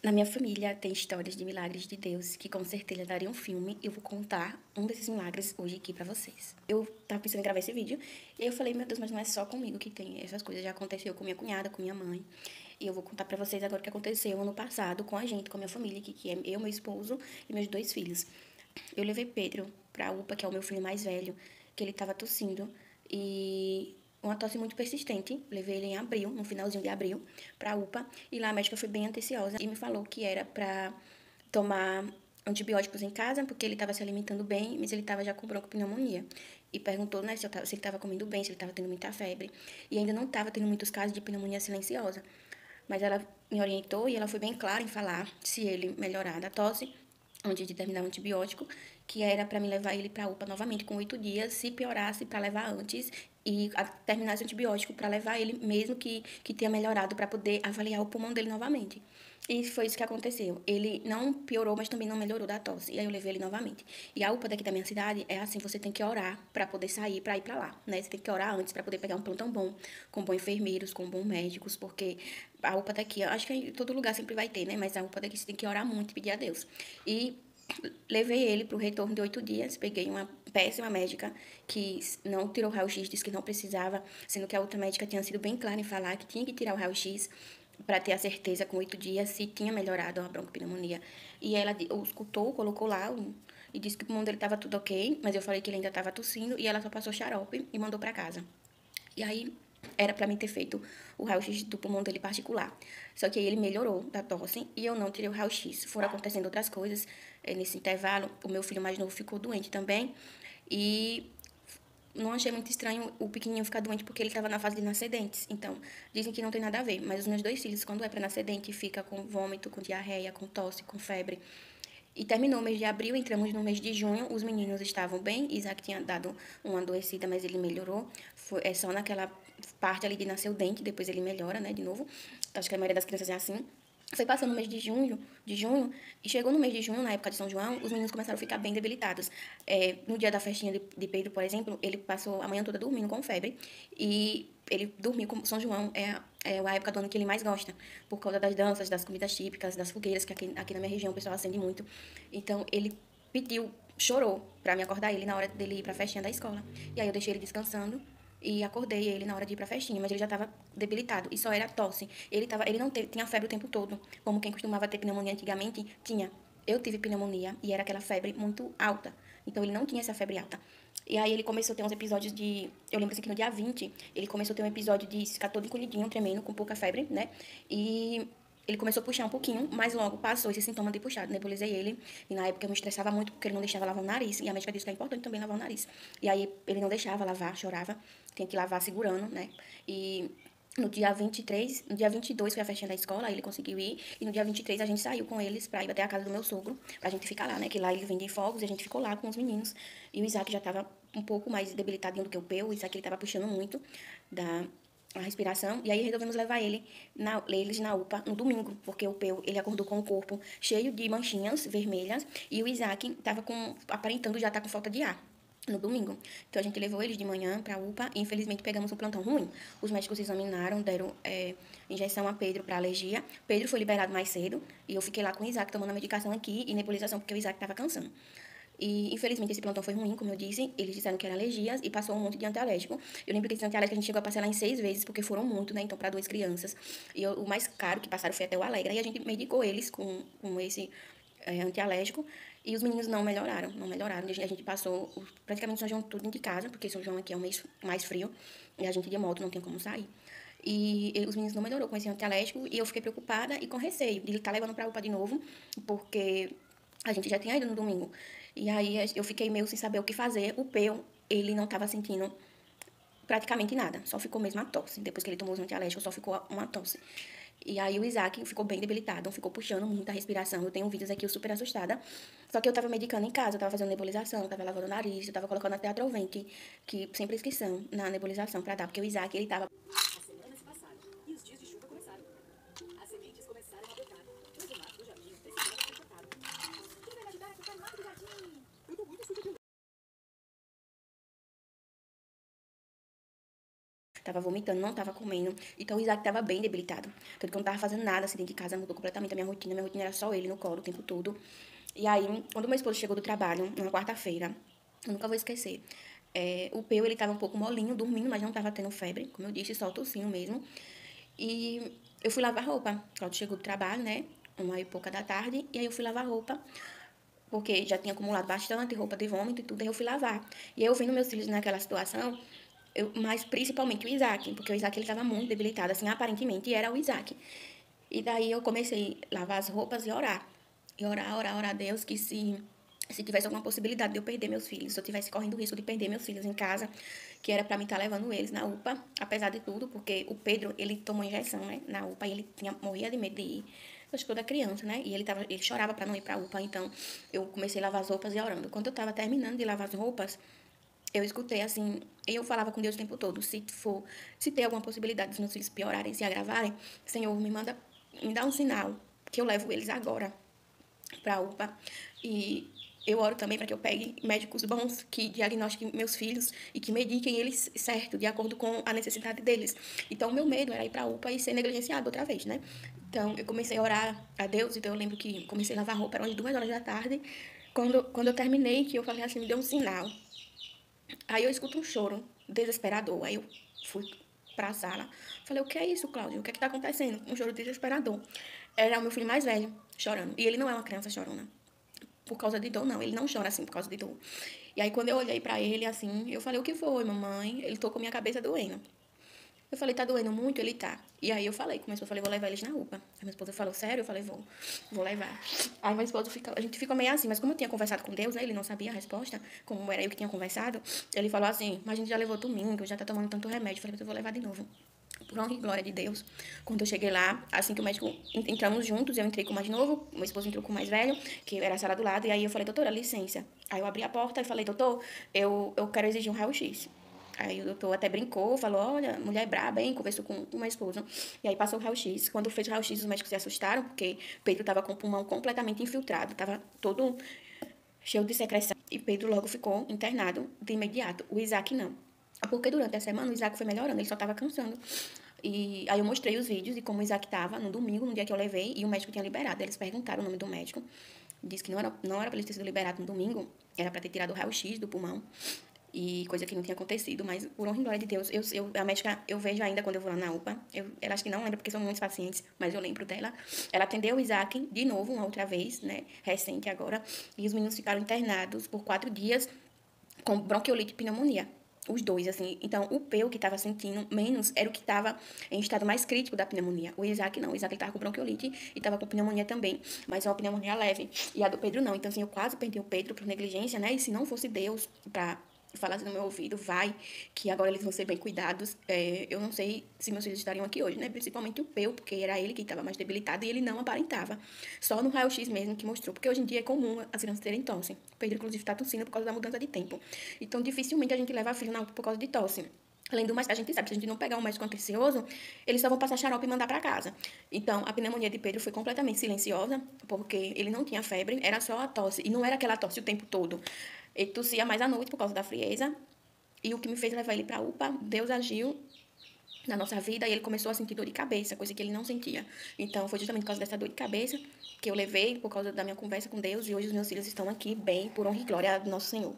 Na minha família tem histórias de milagres de Deus que com certeza daria um filme. Eu vou contar um desses milagres hoje aqui pra vocês. Eu tava pensando em gravar esse vídeo e eu falei, meu Deus, mas não é só comigo que tem essas coisas. Já aconteceu com minha cunhada, com minha mãe. E eu vou contar pra vocês agora o que aconteceu ano passado com a gente, com a minha família, que é eu, meu esposo e meus 2 filhos. Eu levei Pedro pra UPA, que é o meu filho mais velho, que ele tava tossindo e uma tosse muito persistente. Levei ele em abril, no finalzinho de abril, pra UPA. E lá a médica foi bem atenciosa e me falou que era pra tomar antibióticos em casa, porque ele estava se alimentando bem, mas ele estava já com broncopneumonia. E perguntou, né, se ele estava comendo bem, se ele estava tendo muita febre. E ainda não estava tendo muitos casos de pneumonia silenciosa. Mas ela me orientou e ela foi bem clara em falar se ele melhorar da tosse antes de terminar o antibiótico, que era para me levar ele para a UPA novamente com 8 dias, se piorasse para levar antes e terminasse o antibiótico para levar ele mesmo que tenha melhorado para poder avaliar o pulmão dele novamente. E foi isso que aconteceu. Ele não piorou, mas também não melhorou da tosse. E aí eu levei ele novamente. E a UPA daqui da minha cidade é assim, você tem que orar para poder sair, para ir para lá, né? Você tem que orar antes para poder pegar um plantão bom, com bons enfermeiros, com bons médicos, porque a UPA daqui, acho que em todo lugar sempre vai ter, né? Mas a UPA daqui você tem que orar muito e pedir a Deus. E levei ele para o retorno de 8 dias, peguei uma péssima médica que não tirou o raio-x, disse que não precisava, sendo que a outra médica tinha sido bem clara em falar que tinha que tirar o raio-x para ter a certeza com 8 dias se tinha melhorado a broncopneumonia. E ela escutou, colocou lá e disse que o pulmão dele estava tudo ok, mas eu falei que ele ainda estava tossindo e ela só passou xarope e mandou para casa. E aí era para mim ter feito o raio-x do pulmão dele particular. Só que aí ele melhorou da tosse e eu não tirei o raio-x. Foram acontecendo outras coisas nesse intervalo. O meu filho mais novo ficou doente também. E não achei muito estranho o pequenininho ficar doente porque ele estava na fase de nascer dentes. Então, dizem que não tem nada a ver. Mas os meus 2 filhos, quando é para nascer dente, fica com vômito, com diarreia, com tosse, com febre. E terminou o mês de abril, entramos no mês de junho, os meninos estavam bem, Isaac tinha dado uma adoecida, mas ele melhorou. É só naquela parte ali de nascer o dente, depois ele melhora, né, de novo. Acho que a maioria das crianças é assim. Foi passando o mês de junho, e chegou no mês de junho, na época de São João, os meninos começaram a ficar bem debilitados. No dia da festinha de Pedro, por exemplo, ele passou a manhã toda dormindo com febre, e ele dormiu com São João, é a época do ano que ele mais gosta, por causa das danças, das comidas típicas, das fogueiras, que aqui na minha região o pessoal acende muito. Então, ele pediu, chorou pra me acordar ele na hora dele ir pra festinha da escola. E aí eu deixei ele descansando e acordei ele na hora de ir pra festinha, mas ele já estava debilitado e só era tosse. Ele não tinha febre o tempo todo, como quem costumava ter pneumonia antigamente, tinha. Eu tive pneumonia e era aquela febre muito alta. Então ele não tinha essa febre alta. E aí ele começou a ter uns episódios de... Eu lembro assim que no dia 20, ele começou a ter um episódio de ficar todo encolhidinho, tremendo, com pouca febre, né? E ele começou a puxar um pouquinho, mas logo passou esse sintoma de puxado. Nebulizei ele. E na época eu me estressava muito porque ele não deixava lavar o nariz. E a médica disse que é importante também lavar o nariz. E aí ele não deixava lavar, chorava. Tinha que lavar segurando, né? E no dia 23, no dia 22 foi a festinha da escola, aí ele conseguiu ir. E no dia 23 a gente saiu com eles pra ir até a casa do meu sogro, pra gente ficar lá, né? Que lá eles vendem fogos e a gente ficou lá com os meninos. E o Isaac já tava um pouco mais debilitadinho do que o Peu. O Isaac ele tava puxando muito da a respiração, e aí resolvemos levar eles na UPA no domingo, porque o Peu, ele acordou com o corpo cheio de manchinhas vermelhas, e o Isaac estava aparentando já estar com falta de ar no domingo. Então a gente levou eles de manhã para a UPA e infelizmente pegamos um plantão ruim. Os médicos examinaram, deram injeção a Pedro para alergia. Pedro foi liberado mais cedo e eu fiquei lá com o Isaac tomando a medicação aqui e nebulização porque o Isaac estava cansando. E, infelizmente, esse plantão foi ruim, como eu disse. Eles disseram que era alergias e passou um monte de antialérgico. Eu lembro que esse antialérgico a gente chegou a parcelar em 6 vezes, porque foram muito, né? Então, para 2 crianças. E o mais caro que passaram foi até o Alegra. E a gente medicou eles com esse antialérgico. E os meninos não melhoraram, não melhoraram. A gente passou praticamente São João tudo de casa, porque São João aqui é um mês mais frio. E a gente de moto não tem como sair. E os meninos não melhorou com esse antialérgico. E eu fiquei preocupada e com receio de ele estar levando para a UPA de novo, porque a gente já tinha ido no domingo. E aí eu fiquei meio sem saber o que fazer. O Peu, ele não estava sentindo praticamente nada. Só ficou mesmo a tosse. Depois que ele tomou os antialérgicos, só ficou uma tosse. E aí o Isaac ficou bem debilitado, ficou puxando muita respiração. Eu tenho vídeos aqui, eu super assustada. Só que eu tava medicando em casa, eu tava fazendo nebulização, eu tava lavando o nariz, eu tava colocando até Atrovent, que sem prescrição, na nebulização pra dar. Porque o Isaac, ele tava... As semanas se passaram e os dias de chuva começaram. As sementes começaram a brotar, mas o mato do jardim precisava ser cortado. Quem vai me ajudar a cortar o mato do jardim? Eu tô muito suja de... tava vomitando, não tava comendo. Então o Isaac tava bem debilitado. Tanto que eu não tava fazendo nada assim dentro de casa, mudou completamente a minha rotina era só ele no colo o tempo todo. E aí, quando meu esposo chegou do trabalho, numa quarta-feira, eu nunca vou esquecer. O Peu, ele tava um pouco molinho, dormindo, mas não tava tendo febre, como eu disse, só tossindo mesmo. E eu fui lavar roupa. Claudio chegou do trabalho, né? 1h pouca da tarde. E aí eu fui lavar roupa, porque já tinha acumulado bastante roupa de vômito e tudo. Aí eu fui lavar. E aí eu vendo meus filhos naquela situação, mas principalmente o Isaac, porque o Isaac ele tava muito debilitado, assim, aparentemente, e era o Isaac. E daí eu comecei a lavar as roupas e orar. E orar a Deus que se tivesse alguma possibilidade de eu perder meus filhos, se eu tivesse correndo o risco de perder meus filhos em casa, que era para mim estar levando eles na UPA, apesar de tudo, porque o Pedro, ele tomou injeção, né, na UPA, e ele morria de medo de ir, acho que toda criança, né, e ele chorava para não ir para a UPA, então eu comecei a lavar as roupas e orando. Quando eu estava terminando de lavar as roupas, eu escutei assim, eu falava com Deus o tempo todo, se ter alguma possibilidade dos meus filhos piorarem, se agravarem, Senhor, me dá um sinal, que eu levo eles agora para a UPA. E eu oro também para que eu pegue médicos bons que diagnostiquem meus filhos e que mediquem eles certo, de acordo com a necessidade deles. Então, o meu medo era ir para a UPA e ser negligenciado outra vez, né? Então, eu comecei a orar a Deus, então eu lembro que comecei a lavar roupa, eram as 2h da tarde. Quando eu terminei, que eu falei assim, me deu um sinal. Aí eu escuto um choro desesperador. Aí eu fui para a sala. Falei, o que é isso, Cláudio? O que é que tá acontecendo? Um choro desesperador. Era o meu filho mais velho chorando. E ele não é uma criança chorona por causa de dor, não. Ele não chora assim por causa de dor. E aí, quando eu olhei pra ele, assim, eu falei, o que foi, mamãe? Ele tô com minha cabeça doendo. Eu falei, tá doendo muito? Ele tá. E aí eu falei com meu esposo, falei, vou levar eles na UPA. Aí minha esposa falou, sério? Eu falei, vou levar. Aí meu esposo a gente ficou meio assim, mas como eu tinha conversado com Deus, né, ele não sabia a resposta, como era eu que tinha conversado, ele falou assim, mas a gente já levou domingo, já tá tomando tanto remédio. Eu falei, mas eu vou levar de novo. Por honra e glória de Deus. Quando eu cheguei lá, assim que o médico entramos juntos, eu entrei com o mais novo, meu esposo entrou com o mais velho, que era a sala do lado, e aí eu falei, doutora, licença. Aí eu abri a porta e falei, doutor, eu quero exigir um raio-x. Aí o doutor até brincou, falou, olha, mulher braba, hein? Conversou com o meu esposo. E aí passou o raio-x. Quando fez o raio-x, os médicos se assustaram, porque Pedro estava com o pulmão completamente infiltrado, estava todo cheio de secreção. E Pedro logo ficou internado de imediato. O Isaac não. Porque durante a semana o Isaac foi melhorando, ele só estava cansando. E aí eu mostrei os vídeos de como o Isaac estava no domingo, no dia que eu levei, e o médico tinha liberado. Eles perguntaram o nome do médico. Disse que não era para ele ter sido liberado no domingo, era para ter tirado o raio-x do pulmão. E coisa que não tinha acontecido, mas por honra e glória de Deus, a médica, eu vejo ainda quando eu vou lá na UPA, ela acho que não lembra porque são muitos pacientes, mas eu lembro dela. Ela atendeu o Isaac de novo, uma outra vez, né, recente agora, e os meninos ficaram internados por 4 dias com bronquiolite e pneumonia. Os dois, assim. Então, o Peu, que estava sentindo menos, era o que estava em estado mais crítico da pneumonia. O Isaac não. O Isaac estava com bronquiolite e estava com pneumonia também. Mas é uma pneumonia leve. E a do Pedro não. Então, assim, eu quase perdi o Pedro por negligência, né? E se não fosse Deus para falar assim no meu ouvido, vai, que agora eles vão ser bem cuidados. Eu não sei se meus filhos estariam aqui hoje, né? Principalmente o Peu, porque era ele que estava mais debilitado e ele não aparentava. Só no raio-x mesmo que mostrou. Porque hoje em dia é comum as crianças terem tosse. O Pedro, inclusive, está tossindo por causa da mudança de tempo. Então, dificilmente a gente leva filho na UPA por causa de tosse. Além do mais, a gente sabe, se a gente não pegar um médico ansioso, eles só vão passar xarope e mandar para casa. Então, a pneumonia de Pedro foi completamente silenciosa, porque ele não tinha febre, era só a tosse. E não era aquela tosse o tempo todo. Ele tossia mais à noite por causa da frieza. E o que me fez levar ele para a UPA, Deus agiu na nossa vida e ele começou a sentir dor de cabeça, coisa que ele não sentia. Então, foi justamente por causa dessa dor de cabeça que eu levei, por causa da minha conversa com Deus. E hoje os meus filhos estão aqui bem, por honra e glória do nosso Senhor.